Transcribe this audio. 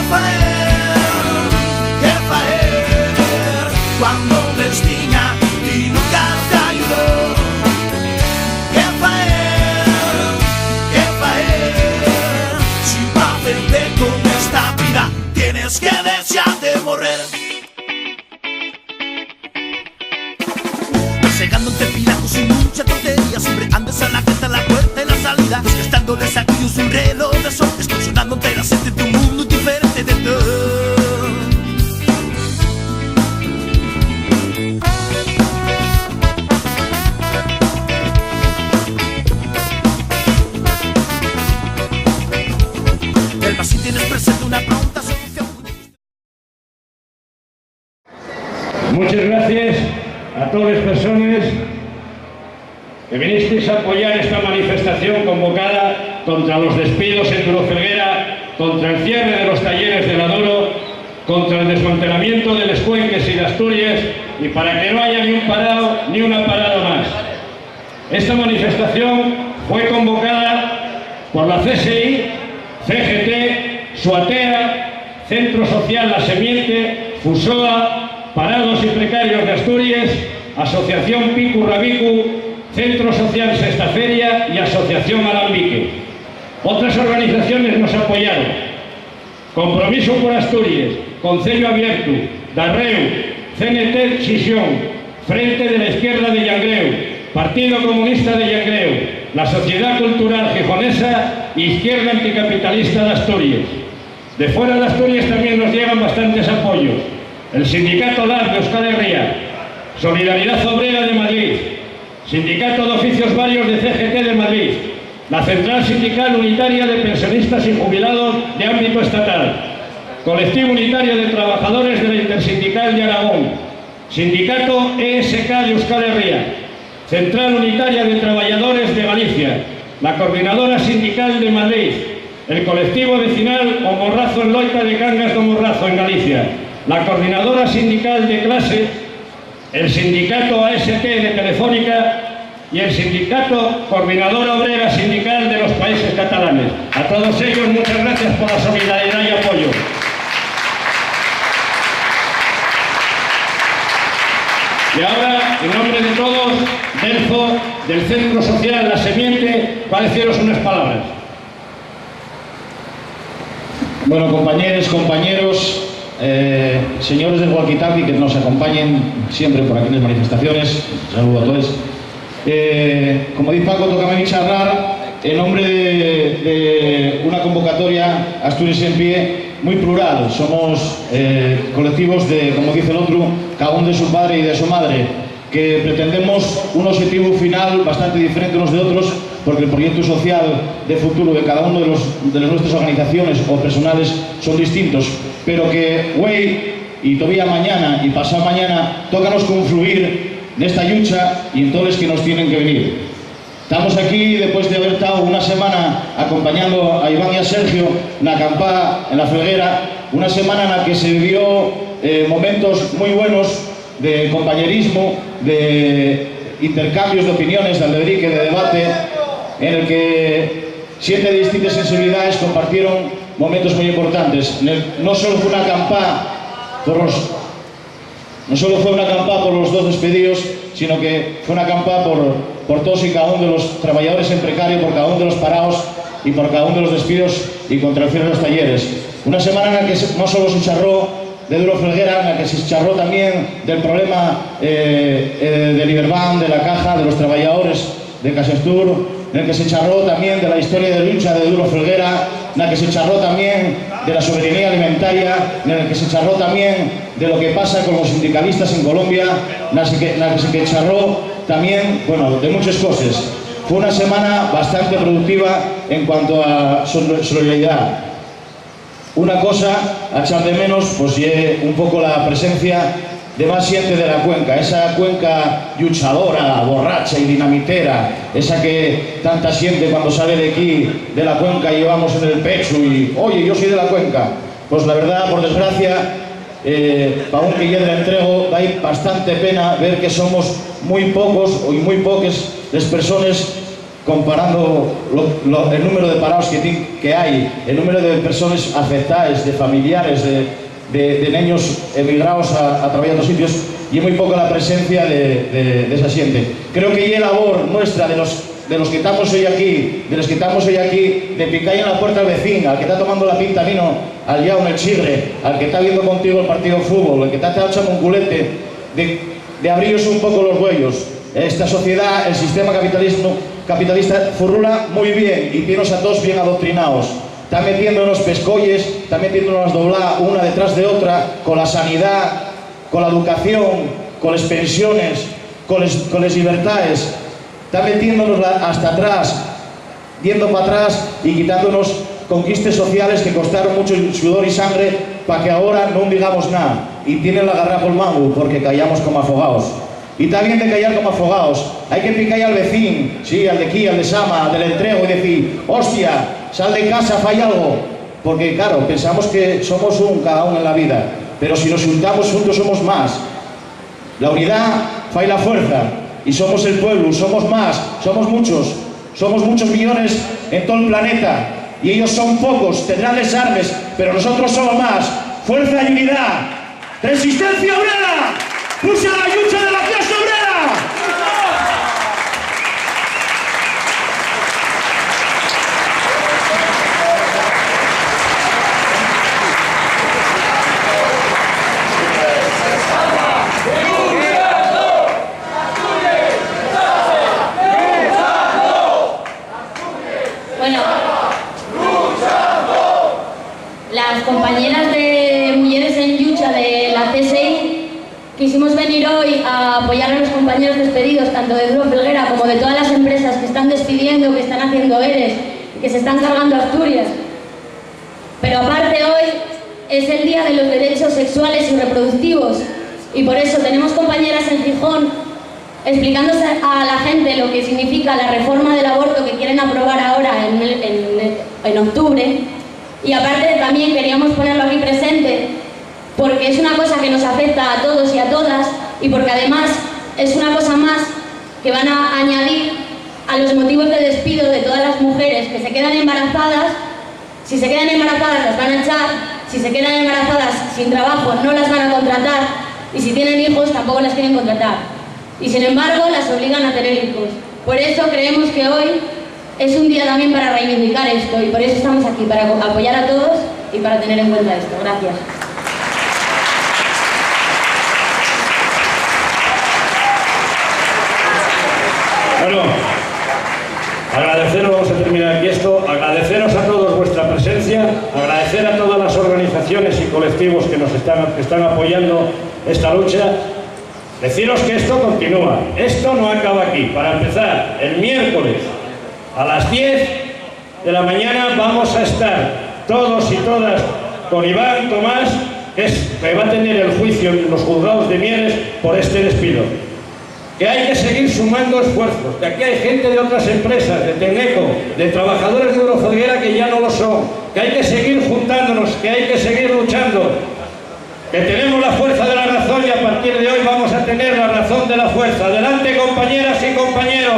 faer cuando les tiña y nunca te ayudó? Que faer si pa' verte con esta vida tienes que desear de morrer? Persegándote pilando sin mucha tontería, siempre andes a la cuenta, la puerta y la salida, desgastándoles a ellos un reloj de sol, extorsionándote la sed de tu mundo diferente de todo. Si tienes presente una pronta solución. Muchas gracias a todas las personas que vinisteis a apoyar esta manifestación convocada contra los despidos en Duro Felguera, contra el cierre de los talleres de la Duro, contra el desmantelamiento de las cuencas y de Asturias, y para que no haya ni un parado ni una parada más. Esta manifestación fue convocada por la CSI, CGT, Suatea, Centro Social La Semiente, Fusoa, Parados y Precarios de Asturias, Asociación Picu Rabicu, Centro Social Sexta Feria y Asociación Alambique. Otras organizaciones nos apoyaron: Compromiso por Asturias, Concello Abierto, Darreu, CNT Xisión, Frente de la Izquierda de Llangreu, Partido Comunista de Llangreu, la Sociedad Cultural Gijonesa e Izquierda Anticapitalista de Asturias. De fuera de Asturias también nos llegan bastantes apoyos: el Sindicato LAB de Euskal Herria, Solidaridad Obrera de Madrid, Sindicato de Oficios Varios de CGT de Madrid, la Central Sindical Unitaria de Pensionistas y Jubilados de ámbito estatal, Colectivo Unitario de Trabajadores de la Intersindical de Aragón, Sindicato ESK de Euskal Herria, Central Unitaria de Trabajadores de Galicia, la Coordinadora Sindical de Madrid, el Colectivo Vecinal O Morrazo en Loita de Cangas do Morrazo en Galicia, la Coordinadora Sindical de Clase, el Sindicato AST de Telefónica y el Sindicato Coordinadora Obrera Sindical de los Países Catalanes. A todos ellos, muchas gracias por la solidaridad y apoyo. Y ahora, en nombre de todos, Delfo, del Centro Social La Semiente, va a deciros unas palabras. Bueno, compañeros, señores del walkie-talkie que nos acompañen siempre por aquí en las manifestaciones, saludo a todos. Como dice Paco, toca a mí charlar en nombre de una convocatoria Asturias en Pie muy plural. Somos colectivos de, como dice el otro, cada uno de su padre y de su madre, que pretendemos un objetivo final bastante diferente unos de otros, porque el proyecto social de futuro de cada uno de nuestras organizaciones o personales son distintos, pero que hoy y todavía mañana y pasado mañana tócanos confluir en esta lucha y en todos los que nos tienen que venir. Estamos aquí después de haber estado una semana acompañando a Iván y a Sergio en la acampada en la Felguera, una semana en la que se vivió momentos muy buenos de compañerismo, de intercambios de opiniones, de albedríque, de debate, en el que 7 distintas sensibilidades compartieron momentos muy importantes. No solo fue una acampada por los dos despedidos, sino que fue una acampada por todos y cada uno de los trabajadores en precario, por cada uno de los parados y por cada uno de los despidos y contra el cierre de los talleres. Una semana en la que no solo se charró de Duro Felguera, en la que se charró también del problema del Iberbank, de la Caja, de los trabajadores de Casastur, en el que se charró también de la historia de lucha de Duro Felguera, en la que se charró también de la soberanía alimentaria, en el que se charró también de lo que pasa con los sindicalistas en Colombia, en la que se charró también, bueno, de muchas cosas. Fue una semana bastante productiva en cuanto a solidaridad. Una cosa a echar de menos, pues es un poco la presencia de más gente de la cuenca, esa cuenca luchadora, borracha y dinamitera, esa que tanta gente cuando sale de aquí, de la cuenca, llevamos en el pecho y, oye, yo soy de la cuenca. Pues la verdad, por desgracia, para un que ya le entrego, da bastante pena ver que somos muy pocos y muy pocas las personas comparando el número de parados que hay, el número de personas afectadas, de familiares, de niños emigrados a trabajar en otros sitios, y muy poca la presencia de esa gente. Creo que es labor nuestra, de los que estamos hoy aquí, de picar en la puerta al vecino, al que está tomando la pinta vino, al ya en el chigre, al que está viendo contigo el partido de fútbol, al que está echando un culete, de abriros un poco los huellos. Esta sociedad, el sistema capitalista furrula muy bien y tiene a todos bien adoctrinados. Está metiéndonos pescolles, está metiéndonos doblar una detrás de otra, con la sanidad, con la educación, con las pensiones, con las libertades. Está metiéndonos hasta atrás, yendo para atrás y quitándonos conquistas sociales que costaron mucho sudor y sangre para que ahora no digamos nada. Y tienen la garra por el mango porque callamos como afogados. Y está bien de callar como afogados. Hay que picar al vecino, sí, al de aquí, al de Sama, del entrego y decir, hostia, sal de casa, falla algo. Porque claro, pensamos que somos cada uno en la vida, pero si nos juntamos juntos somos más. La unidad falla la fuerza, y somos el pueblo, somos más, somos muchos millones en todo el planeta, y ellos son pocos, tendrán las armas, pero nosotros somos más. Fuerza y unidad, resistencia obrera, pulsa la lucha de la clase obrera. Bueno, las compañeras de Mujeres en Lucha de la CSI quisimos venir hoy a apoyar a los compañeros despedidos, tanto de Duro Felguera como de todas las empresas que están despidiendo, que están haciendo ERES, que se están cargando Asturias. Pero aparte hoy es el Día de los Derechos Sexuales y Reproductivos, y por eso tenemos compañeras en Gijón explicándose a la gente lo que significa la reforma del aborto que quieren aprobar ahora en octubre. Y aparte también queríamos ponerlo aquí presente porque es una cosa que nos afecta a todos y a todas, y porque además es una cosa más que van a añadir a los motivos de despido de todas las mujeres que se quedan embarazadas. Si se quedan embarazadas las van a echar, si se quedan embarazadas sin trabajo no las van a contratar, y si tienen hijos tampoco las quieren contratar. Y sin embargo las obligan a tener hijos. Por eso creemos que hoy es un día también para reivindicar esto, y por eso estamos aquí, para apoyar a todos y para tener en cuenta esto. Gracias. Bueno, agradeceros, vamos a terminar aquí esto, agradeceros a todos vuestra presencia, agradecer a todas las organizaciones y colectivos que nos están apoyando esta lucha. Deciros que esto continúa, esto no acaba aquí. Para empezar, el miércoles a las 10 de la mañana vamos a estar todos y todas con Iván Tomás, que va a tener el juicio en los juzgados de Mieres por este despido. Que hay que seguir sumando esfuerzos, que aquí hay gente de otras empresas, de Tecneco, de trabajadores de Duro Felguera que ya no lo son, que hay que seguir juntándonos, que hay que seguir luchando. Que tenemos la fuerza de la razón, y a partir de hoy vamos a tener la razón de la fuerza. Adelante, compañeras y compañeros.